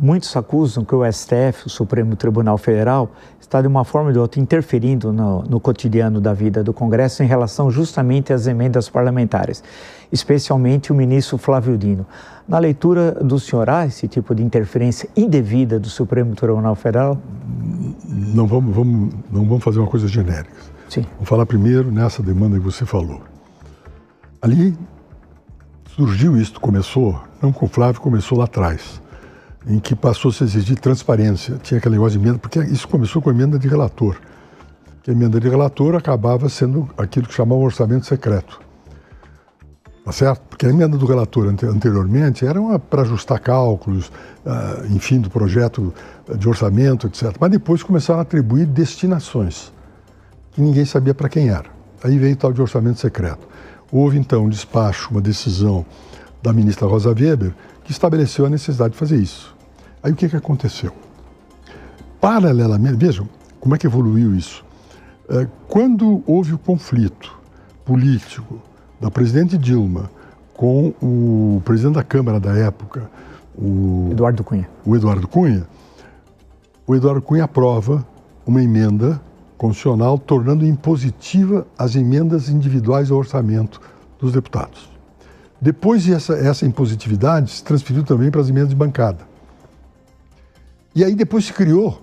muitos acusam que o STF, o Supremo Tribunal Federal, está de uma forma ou de outra interferindo no cotidiano da vida do Congresso em relação justamente às emendas parlamentares, especialmente o ministro Flávio Dino. Na leitura do senhor, há esse tipo de interferência indevida do Supremo Tribunal Federal? Não vamos fazer uma coisa genérica. Sim. Vamos falar primeiro nessa demanda que você falou. Ali surgiu isso, começou, não com o Flávio, começou lá atrás, em que passou a se exigir transparência. Tinha aquele negócio de emenda, porque isso começou com a emenda de relator. Que a emenda de relator acabava sendo aquilo que chamava orçamento secreto. Tá certo? Porque a emenda do relator anteriormente era para ajustar cálculos, enfim, do projeto de orçamento, etc. Mas depois começaram a atribuir destinações, que ninguém sabia para quem era. Aí veio o tal de orçamento secreto. Houve, então, um despacho, uma decisão da ministra Rosa Weber, que estabeleceu a necessidade de fazer isso. Aí o que aconteceu? Paralelamente, vejam como é que evoluiu isso. Quando houve o conflito político da presidente Dilma com o presidente da Câmara da época, o Eduardo Cunha aprova uma emenda constitucional tornando impositiva as emendas individuais ao orçamento dos deputados. Depois essa impositividade se transferiu também para as emendas de bancada. E aí depois se criou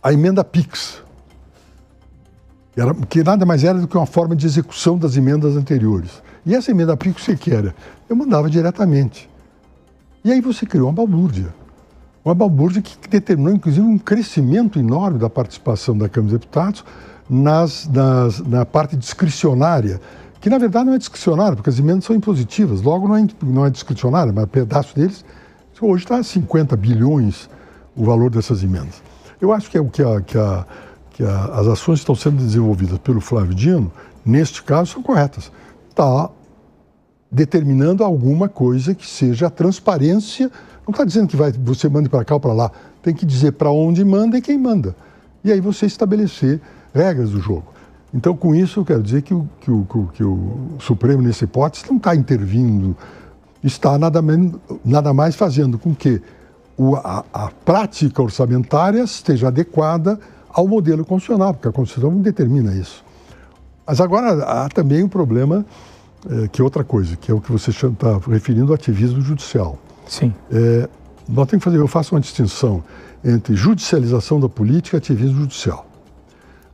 a emenda PIX, que nada mais era do que uma forma de execução das emendas anteriores. E essa emenda PIX, o que era? Eu mandava diretamente. E aí você criou uma balbúrdia. Uma balbúrdia que determinou, inclusive, um crescimento enorme da participação da Câmara dos Deputados na parte discricionária, que na verdade não é discricionária, porque as emendas são impositivas, logo não é discricionária, mas um pedaço deles, hoje está a 50 bilhões o valor dessas emendas. Eu acho que é o que as ações que estão sendo desenvolvidas pelo Flávio Dino, neste caso, são corretas. Está determinando alguma coisa que seja a transparência. Não está dizendo que você manda para cá ou para lá. Tem que dizer para onde manda e quem manda. E aí você estabelecer regras do jogo. Então, com isso, eu quero dizer que o Supremo, nessa hipótese, não está intervindo, está nada mais fazendo com que a prática orçamentária esteja adequada ao modelo constitucional, porque a Constituição determina isso. Mas agora há também um problema, que é outra coisa, que é o que você está referindo ao ativismo judicial. Sim. Nós temos que fazer, eu faço uma distinção entre judicialização da política e ativismo judicial.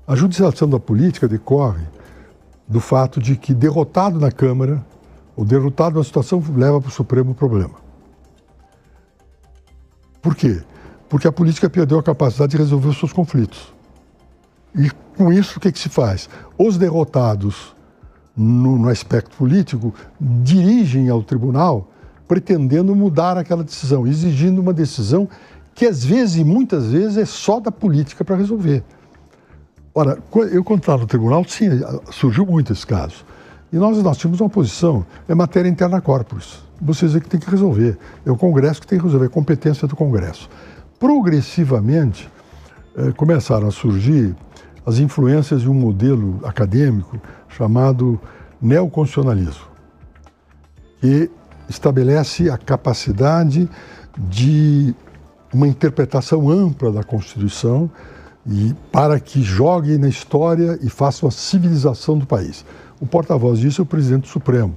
A judicialização da política decorre do fato de que derrotado na Câmara, ou derrotado na situação, leva para o Supremo o problema. Por quê? Porque a política perdeu a capacidade de resolver os seus conflitos. E com isso, o que se faz? Os derrotados no aspecto político dirigem ao tribunal pretendendo mudar aquela decisão, exigindo uma decisão que às vezes e muitas vezes é só da política para resolver. Ora, eu quando estava no tribunal, sim, surgiu muito esse caso. E nós tínhamos uma posição, é matéria interna corporis. Vocês é que tem que resolver. É o Congresso que tem que resolver, é competência do Congresso. Progressivamente, começaram a surgir as influências de um modelo acadêmico chamado neoconstitucionalismo, que estabelece a capacidade de uma interpretação ampla da Constituição e para que jogue na história e faça uma civilização do país. O porta-voz disso é o presidente do Supremo,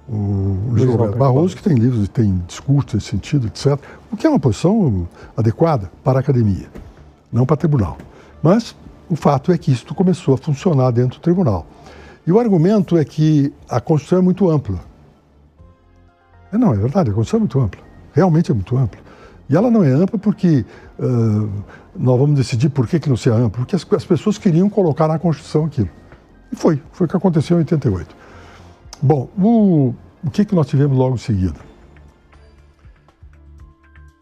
o Luiz Roberto Barroso, que tem livros, tem discursos nesse sentido, etc., o que é uma posição adequada para a academia, não para o tribunal. Mas o fato é que isso começou a funcionar dentro do tribunal. E o argumento é que a Constituição é muito ampla. Não, é verdade, a Constituição é muito ampla, realmente é muito ampla. E ela não é ampla porque nós vamos decidir por que não seja ampla, porque as pessoas queriam colocar na Constituição aquilo. E foi o que aconteceu em 88. Bom, o que nós tivemos logo em seguida?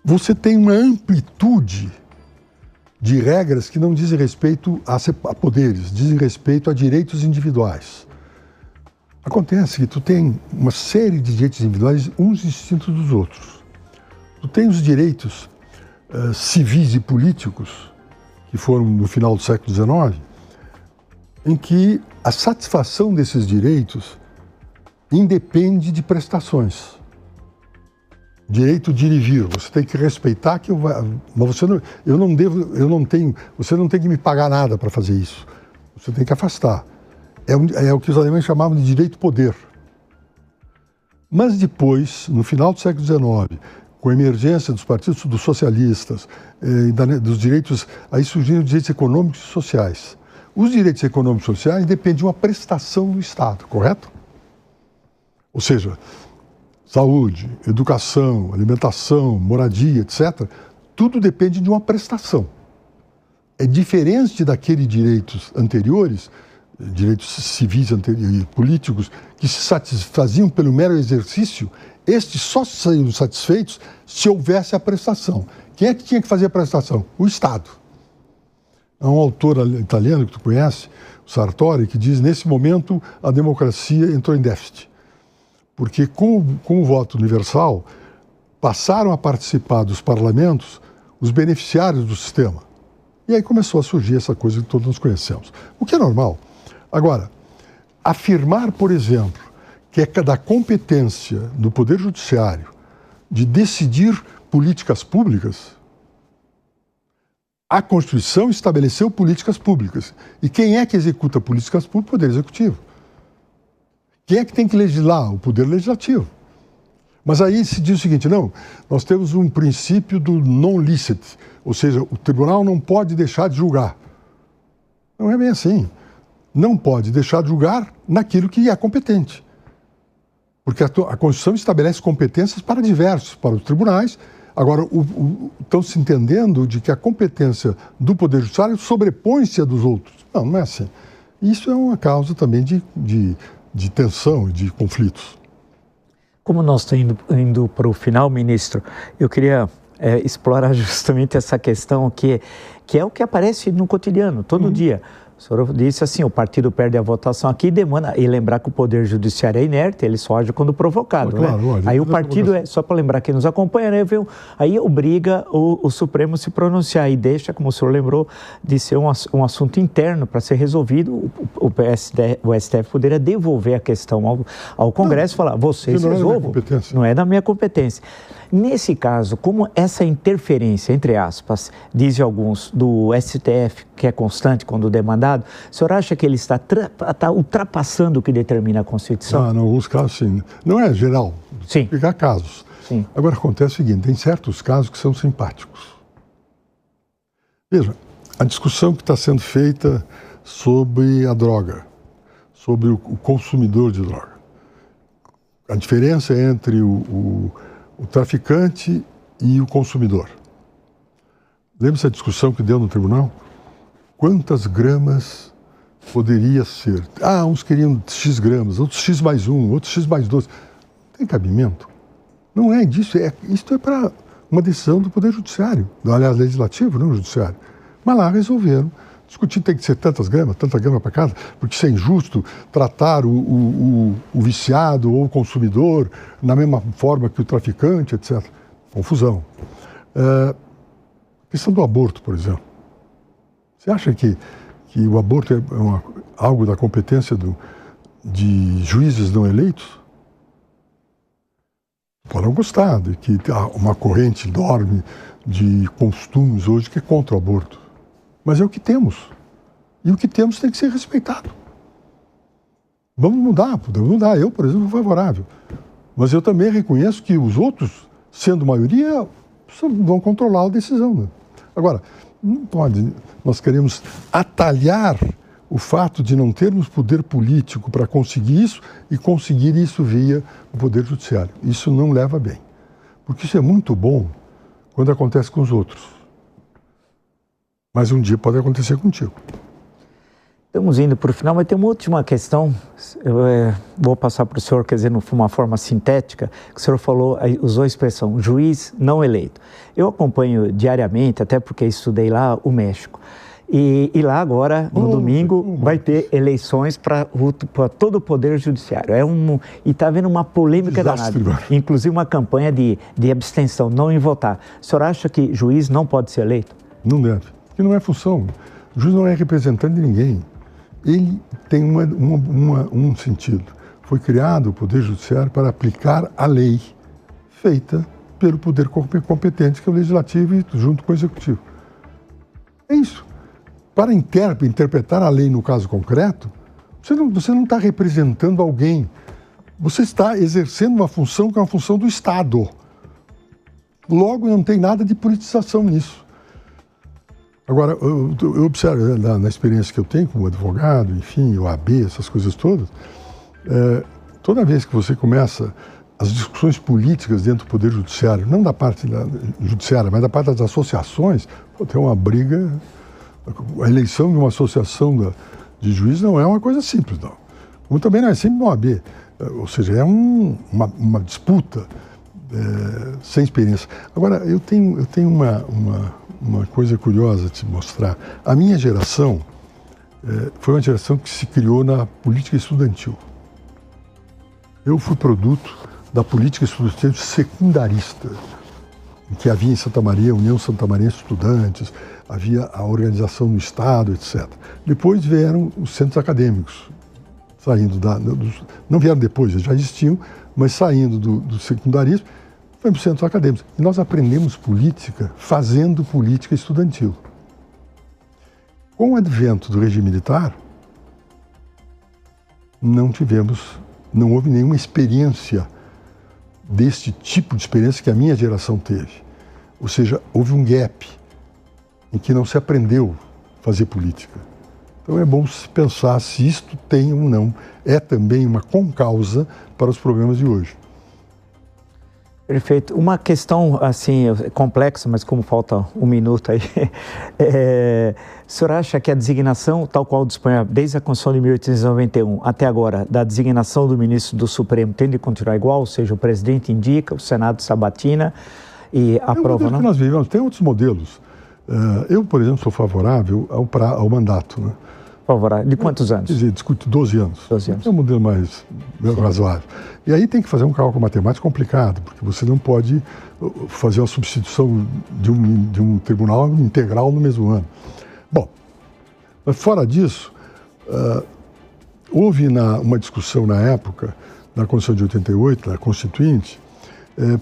Você tem uma amplitude de regras que não dizem respeito a poderes, dizem respeito a direitos individuais. Acontece que tu tem uma série de direitos individuais, uns distintos dos outros. Tu tem os direitos civis e políticos, que foram no final do século XIX, em que a satisfação desses direitos independe de prestações. direito de ir e vir. Você tem que respeitar que mas você não tem que me pagar nada para fazer isso. Você tem que afastar. É o que os alemães chamavam de direito-poder. Mas depois, no final do século XIX, com a emergência dos partidos dos socialistas, dos direitos, aí surgiram os direitos econômicos e sociais. Os direitos econômicos e sociais dependem de uma prestação do Estado, correto? Ou seja, saúde, educação, alimentação, moradia, etc., tudo depende de uma prestação. É diferente daqueles direitos anteriores, direitos civis e políticos, que se satisfaziam pelo mero exercício. Estes só seriam satisfeitos se houvesse a prestação. Quem é que tinha que fazer a prestação? O Estado. Há um autor italiano que tu conhece, o Sartori, que diz: nesse momento a democracia entrou em déficit. Porque com o voto universal passaram a participar dos parlamentos os beneficiários do sistema. E aí começou a surgir essa coisa que todos nós conhecemos. O que é normal. Agora, afirmar, por exemplo, que é da competência do Poder Judiciário de decidir políticas públicas, a Constituição estabeleceu políticas públicas. E quem é que executa políticas públicas? O Poder Executivo. Quem é que tem que legislar? O Poder Legislativo. Mas aí se diz o seguinte: não, nós temos um princípio do non licet, ou seja, o tribunal não pode deixar de julgar. Não é bem assim. Não pode deixar de julgar naquilo que é competente. Porque a Constituição estabelece competências para diversos, para os tribunais. Agora, estão se entendendo de que a competência do Poder Judiciário sobrepõe-se a dos outros. Não, não é assim. Isso é uma causa também de tensão e de conflitos. Como nós estamos indo para o final, ministro, eu queria explorar justamente essa questão que é o que aparece no cotidiano, todo dia. O senhor disse assim: o partido perde a votação aqui e demanda, e lembrar que o Poder Judiciário é inerte, ele só age quando provocado. Claro, né? Aí o partido, só para lembrar quem nos acompanha, né, aí obriga o Supremo a se pronunciar e deixa, como o senhor lembrou, de ser um assunto interno para ser resolvido. O STF poderia devolver a questão ao Congresso e falar: vocês resolvam, não é da minha competência. Nesse caso, como essa interferência, entre aspas, dizem alguns, do STF, que é constante quando demandado, o senhor acha que ele está ultrapassando o que determina a Constituição? Em alguns casos, sim. Não é geral. Sim. Pegar casos. Sim. Agora, acontece o seguinte: tem certos casos que são simpáticos. Veja, a discussão que está sendo feita sobre a droga, sobre o consumidor de droga. A diferença entre o traficante e o consumidor. Lembra-se a discussão que deu no tribunal? Quantas gramas poderia ser? Uns queriam X gramas, outros X mais 1, outros X mais 2. Tem cabimento? Não é disso. Isto é para uma decisão do Poder Judiciário, aliás, Legislativo, não Judiciário. Mas lá resolveram. Discutir tem que ser tanta grama para cada, porque isso é injusto tratar o viciado ou o consumidor na mesma forma que o traficante, etc. Confusão. Questão do aborto, por exemplo. Você acha que o aborto é algo da competência de juízes não eleitos? Podem gostar de que há uma corrente enorme de costumes hoje que é contra o aborto. Mas é o que temos. E o que temos tem que ser respeitado. Vamos mudar, podemos mudar. Eu, por exemplo, sou favorável. Mas eu também reconheço que os outros, sendo maioria, vão controlar a decisão. Né? Agora, não pode. Nós queremos atalhar o fato de não termos poder político para conseguir isso e conseguir isso via o Poder Judiciário. Isso não leva bem. Porque isso é muito bom quando acontece com os outros. Mas um dia pode acontecer contigo. Estamos indo para o final, mas tem uma última questão. Eu vou passar para o senhor, quer dizer, de uma forma sintética, que o senhor falou, usou a expressão juiz não eleito. Eu acompanho diariamente, até porque estudei lá, o México. E lá agora, no domingo, vai ter eleições para todo o Poder Judiciário. E está havendo uma polêmica danada. Inclusive uma campanha de abstenção, não em votar. O senhor acha que juiz não pode ser eleito? Não deve, porque não é função. O juiz não é representante de ninguém. Ele tem um sentido. Foi criado o Poder Judiciário para aplicar a lei feita pelo poder competente, que é o legislativo, junto com o executivo. É isso. Para interpretar a lei no caso concreto, você não está representando alguém. Você está exercendo uma função que é uma função do Estado. Logo, não tem nada de politização nisso. Agora, eu observo, na experiência que eu tenho como advogado, enfim, OAB, essas coisas todas, toda vez que você começa as discussões políticas dentro do Poder Judiciário, não da parte judiciária, mas da parte das associações, tem uma briga. A eleição de uma associação de juízes não é uma coisa simples, não. Como também não é simples no OAB. Ou seja, é uma disputa sem experiência. Agora, eu tenho uma coisa curiosa a te mostrar. A minha geração foi uma geração que se criou na política estudantil. Eu fui produto da política estudantil secundarista, que havia em Santa Maria, a União Santa Maria Estudantes, havia a organização no Estado, etc. Depois vieram os centros acadêmicos, saindo não vieram depois, já existiam, mas saindo do secundarismo, foi para os centros acadêmicos. E nós aprendemos política fazendo política estudantil. Com o advento do regime militar, não houve nenhuma experiência deste tipo de experiência que a minha geração teve. Ou seja, houve um gap em que não se aprendeu a fazer política. Então é bom pensar se isto tem ou não, é também uma concausa para os problemas de hoje. Perfeito. Uma questão assim complexa, mas como falta um minuto aí, o senhor acha que a designação, tal qual dispõe desde a Constituição de 1891 até agora, da designação do ministro do Supremo tem de continuar igual? Ou seja, o presidente indica, o Senado sabatina e aprova, não? Que nós vivemos, tem outros modelos. Eu, por exemplo, sou favorável ao mandato, né? Favorável. De quantos anos? Quer dizer, discute 12 anos. 12 anos. É um modelo mais razoável. E aí tem que fazer um cálculo matemático complicado, porque você não pode fazer uma substituição de um tribunal integral no mesmo ano. Bom, mas fora disso, houve uma discussão na época, na Constituição de 88, na Constituinte,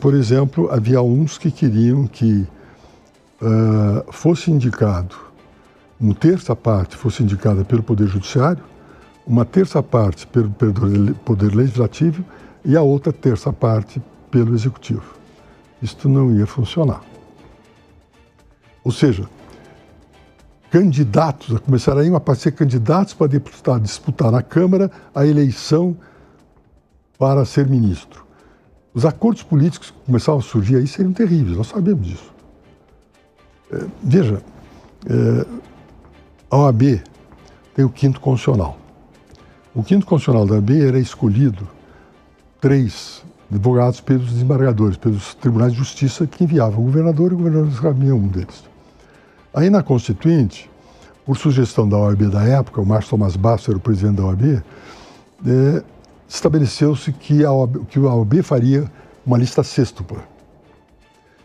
por exemplo, havia uns que queriam que fosse indicado, uma terça parte fosse indicada pelo Poder Judiciário, uma terça parte pelo Poder Legislativo e a outra terça parte pelo Executivo. Isto não ia funcionar. Ou seja, começariam a aparecer candidatos para disputar na Câmara a eleição para ser ministro. Os acordos políticos que começavam a surgir aí seriam terríveis, nós sabemos disso. Veja, a OAB tem o 5º Constitucional. O 5º Constitucional da OAB era escolhido 3 advogados pelos desembargadores, pelos tribunais de justiça que enviavam o governador e o governador escolhia um deles. Aí na Constituinte, por sugestão da OAB da época, o Márcio Tomás Basso era o presidente da OAB, estabeleceu-se que a OAB faria uma lista sêxtupla.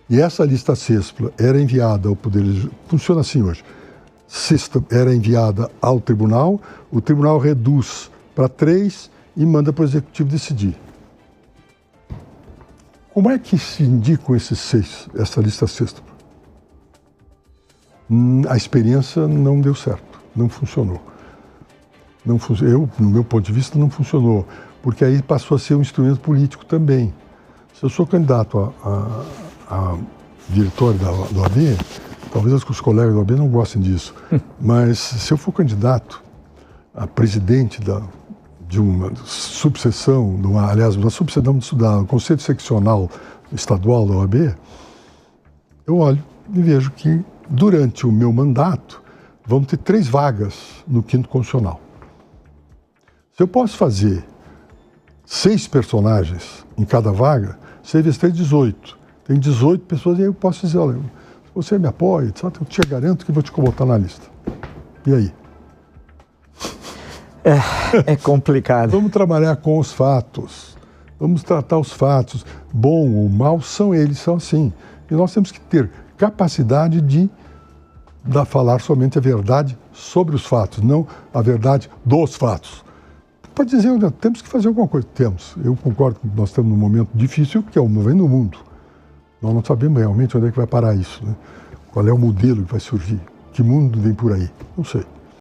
E essa lista sêxtupla era enviada ao Poder Legislativo, funciona assim hoje, era enviada ao tribunal, o tribunal reduz para 3 e manda para o executivo decidir. Como é que se indicam esses 6, essa lista sexta? A experiência não deu certo, não funcionou. No meu ponto de vista, não funcionou, porque aí passou a ser um instrumento político também. Se eu sou candidato a diretor da OAB, talvez os colegas da OAB não gostem disso, mas se eu for candidato a presidente de uma subseção, uma subseção do Conselho Seccional Estadual da OAB, eu olho e vejo que durante o meu mandato vão ter 3 vagas no 5º Constitucional. Se eu posso fazer 6 personagens em cada vaga, você vezes 3, 18. Tem 18 pessoas e aí eu posso dizer, olha, se você me apoia, etc., eu te garanto que vou te botar na lista. E aí? É complicado. Vamos trabalhar com os fatos. Vamos tratar os fatos. Bom ou mal são eles, são assim. E nós temos que ter capacidade de falar somente a verdade sobre os fatos, não a verdade dos fatos. Pode dizer, temos que fazer alguma coisa. Temos. Eu concordo que nós estamos num momento difícil, que é o momento no mundo. Nós não sabemos realmente onde é que vai parar isso, né? Qual é o modelo que vai surgir? Que mundo vem por aí? Não sei.